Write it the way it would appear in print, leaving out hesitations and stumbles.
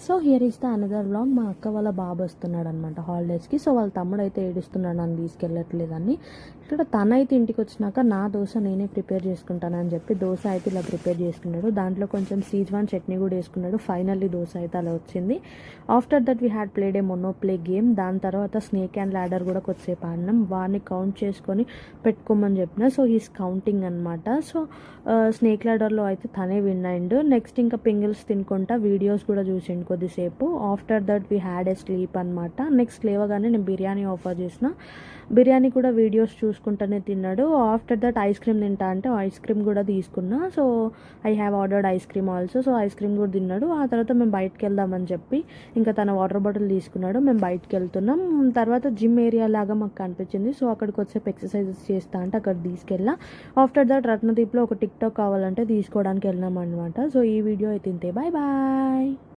So here is the another vlog. మా అక్క వాళ్ళ బాబు వస్తున్నాడు అనమాట హాలిడేస్కి. సో వాళ్ళ తమ్ముడు అయితే ఏడుస్తున్నాడు నన్ను తీసుకెళ్ళట్లేదని. ఇక్కడ తనైతే ఇంటికి వచ్చినాక నా దోశ నేనే ప్రిపేర్ చేసుకుంటానని చెప్పి దోశ అయితే ఇలా ప్రిపేర్ చేసుకున్నాడు. దాంట్లో కొంచెం సీజ్వాన్ చట్నీ కూడా వేసుకున్నాడు. ఫైనల్లీ దోశ అయితే అలా వచ్చింది. After that we had played a monopoly game. దాని తర్వాత స్నేక్ అండ్ ల్యాడర్ కూడా కొద్దిసేపు ఆడినాం. వాడిని కౌంట్ చేసుకొని పెట్టుకోమని చెప్పిన. సో హీస్ కౌంటింగ్ అనమాట. సో స్నేక్ ల్యాడర్లో అయితే తనే విన్ అయిండు. నెక్స్ట్ ఇంకా పింగిల్స్ తినుకుంటా వీడియోస్ కూడా చూసిండు కొద్దిసేపు. After that we had a sleep అనమాట. నెక్స్ట్ లేవగానే నేను బిర్యానీ ఆఫర్ చేసిన. బిర్యానీ కూడా వీడియోస్ చూసుకుంటూనే తిన్నాడు. ఆఫ్టర్ దట్ ఐస్ క్రీమ్ తింటా అంటే ఐస్ క్రీమ్ కూడా తీసుకున్నా. So I have ordered ice cream also. So ice cream కూడా తిన్నాడు. ఆ తర్వాత మేము బయటకు వెళ్దామని చెప్పి ఇంకా తన వాటర్ బాటిల్ తీసుకున్నాడు. మేము బయటకు వెళ్తున్నాం. తర్వాత జిమ్ ఏరియా లాగా మాకు కనిపించింది. సో అక్కడికి వచ్చేపు ఎక్సర్సైజెస్ చేస్తా అంటే అక్కడ తీసుకెళ్ళా. ఆఫ్టర్ దట్ రత్నదీప్లో ఒక టిక్ టాక్ కావాలంటే తీసుకోవడానికి వెళ్ళినాం అనమాట. సో ఈ వీడియో అయితే ఇంతే. Bye bye.